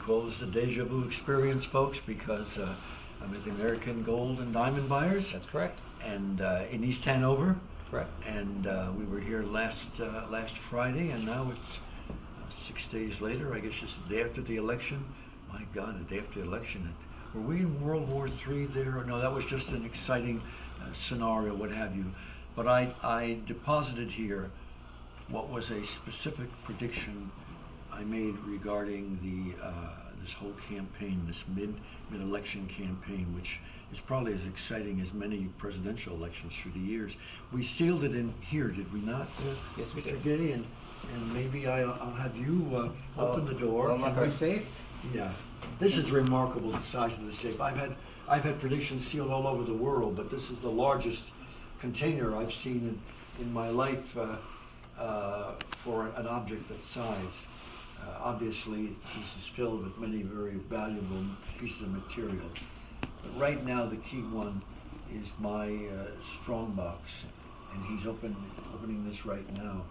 call this the deja vu experience, folks, because I'm with the American Gold and Diamond Buyers. That's correct. And in East Hanover. Correct. And we were here last Friday, and now it's 6 days later. I guess just the day after the election. My God, the day after the election. Were we in World War III there? Or no, that was just an exciting scenario, what have you. But I deposited here what was a specific prediction I made regarding the this whole campaign, this mid-election campaign, which is probably as exciting as many presidential elections through the years. We sealed it in here, did we not? Yes, we Mr. did. Giddy, and maybe I'll have you open the door. Unlock our safe. Yeah, this is remarkable, the size of the safe. I've had predictions sealed all over the world, but this is the largest container I've seen in my life for an object that size. Obviously, this is filled with many very valuable pieces of material. But right now, the key one is my strong box, and he's opening this right now.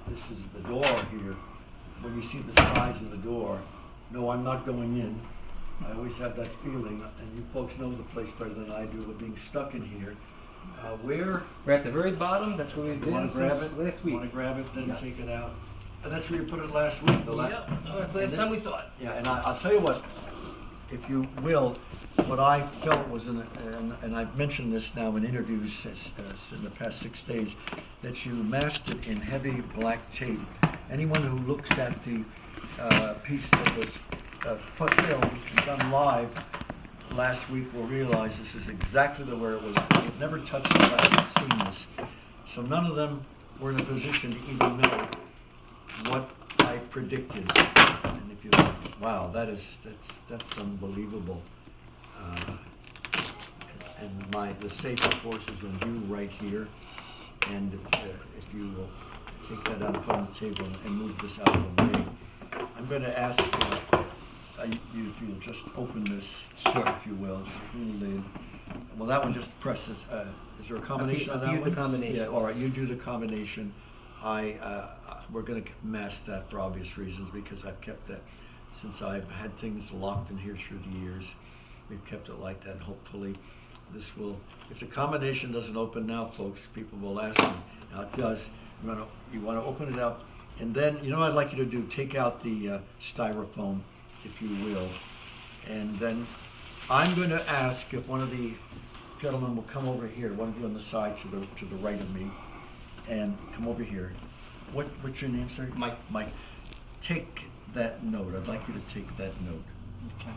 This is the door here. When you see the size of the door, no, I'm not going in. I always have that feeling, and you folks know the place better than I do, of being stuck in here. Where? We're at the very bottom. That's where we've been Want to grab it? last week. Want to grab it, then Yeah. take it out. And that's where you put it last week. Yep. Oh, that's the last time we saw it. Yeah, and I'll tell you what, if you will, what I felt was, and I've mentioned this now in interviews in the past 6 days, that you masked it in heavy black tape. Anyone who looks at the piece that was done live last week will realize this is exactly where it was. They've never touched it, I haven't seen this. So none of them were in a position to even know what I predicted. And if you, wow, that's unbelievable. And the safe, of course, is in view right here. And if you will take that out and put it on the table and move this out of the way, I'm going to ask you if you'll just open this, Sure. if you will, just open the lid. Well, that one just presses. Is there a combination of that use one? the combination. Yeah, all right, you do the combination. We're going to mask that for obvious reasons, because I've kept that since I've had things locked in here through the years. We've kept it like that, and hopefully this will, if the combination doesn't open now, folks, people will ask me. Now it does. You want to open it up, and then, you know what I'd like you to do? Take out the styrofoam, if you will, and then I'm going to ask if one of the gentlemen will come over here, one of you on the side to the right of me, and come over here. What's your name, sir? Mike. Mike. Take that note. I'd like you to take that note. Okay.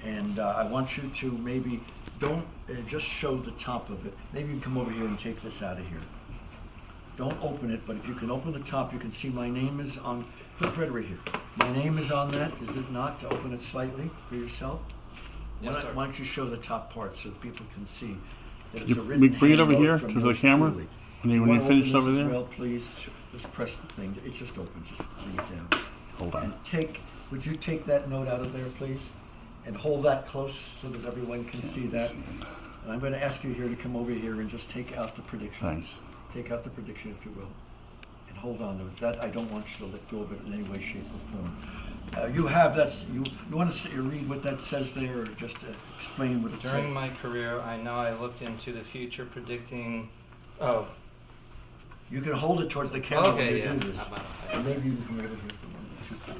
And I want you to maybe don't just show the top of it. Maybe you can come over here and take this out of here. Don't open it, but if you can open the top, you can see my name is on. Put it right here. My name is on that. Is it not? To open it slightly for yourself. Yes, sir. Why don't you show the top part so that people can see that it's You a written bring it over hand here note from to the yours camera truly. when you wanna finish open over this there? as well, please. Just press the thing. It just opens. Just bring it down. Hold on. And would you take that note out of there, please? And hold that close so that everyone can see that. And I'm going to ask you here to come over here and just take out the prediction. Thanks. Take out the prediction, if you will. And hold on to it. That, I don't want you to let go of it in any way, shape, or form. You want to read what that says there, or just explain what it says? During my career, I know I looked into the future predicting. Oh. You can hold it towards the camera when Okay, you yeah. do this. And maybe you can come over here.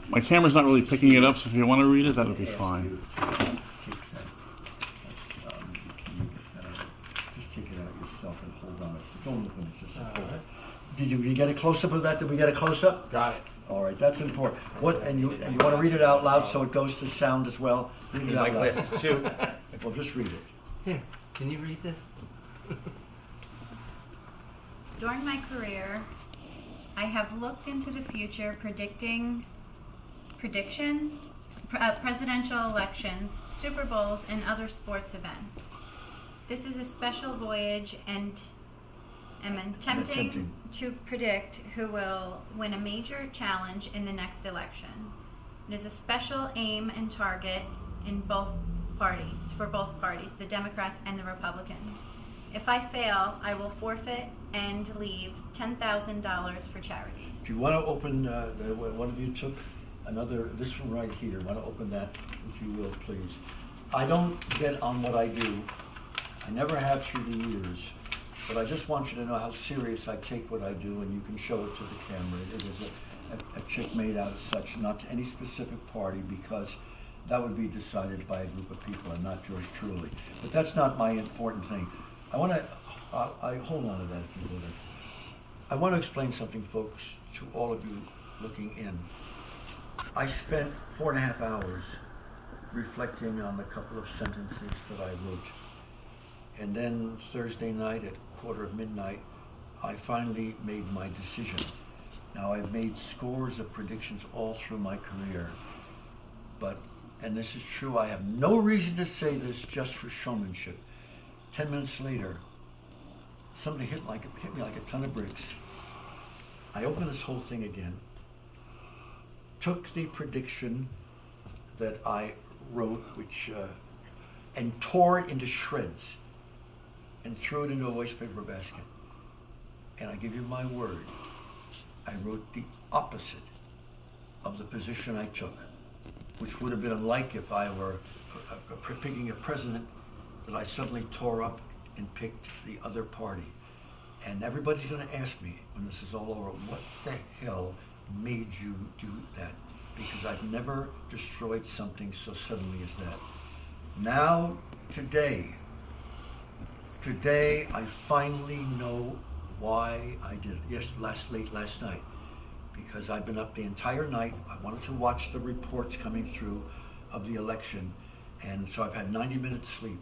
My camera's not really picking it up, so if you want to read it, that would be fine. Just take it out yourself and hold on it. Don't open it, just hold it. Did you get a close-up of that? Did we get a close-up? Got it. All right, that's important. And you want to read it out loud so it goes to sound as well? Read it out My loud. glasses too. Well, just read it. Here, can you read this? During my career, I have looked into the future presidential elections, Super Bowls, and other sports events. This is a special voyage, and am attempting to predict who will win a major challenge in the next election. It is a special aim and target in both parties, for both parties, the Democrats and the Republicans. If I fail, I will forfeit and leave $10,000 for charities. If you want to open, one of you took this one right here, I want to open that, if you will, please. I don't get on what I do. I never have through the years, but I just want you to know how serious I take what I do, and you can show it to the camera. It is a chick made out of such, not to any specific party, because that would be decided by a group of people and not yours truly. But that's not my important thing. I want to, I hold on to that if you will. I want to explain something, folks, to all of you looking in. I spent 4.5 hours reflecting on the couple of sentences that I wrote. And then Thursday night at midnight, I finally made my decision. Now, I've made scores of predictions all through my career, but, and this is true, I have no reason to say this just for showmanship. 10 minutes later, somebody hit me like a ton of bricks. I opened this whole thing again, took the prediction that I wrote, and tore it into shreds and threw it into a waste paper basket. And I give you my word, I wrote the opposite of the position I took, which would have been like if I were picking a president that I suddenly tore up and picked the other party. And everybody's going to ask me when this is all over, what the hell made you do that? Because I've never destroyed something so suddenly as that. Now, today, I finally know why I did it. Yes, late last night, because I've been up the entire night. I wanted to watch the reports coming through of the election, and so I've had 90 minutes sleep.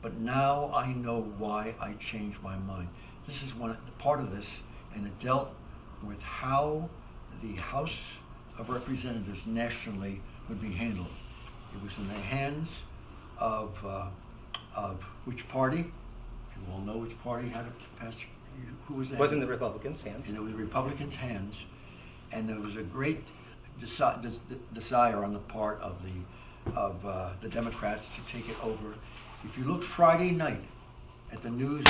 But now I know why I changed my mind. This is part of this, and it dealt with how the House of Representatives nationally would be handled. It was in the hands of which party? You all know which party had it passed. Who was that? It was in the Republicans' hands. And it was the Republicans' hands, and there was a great desire on the part of the Democrats to take it over. If you look Friday night at the news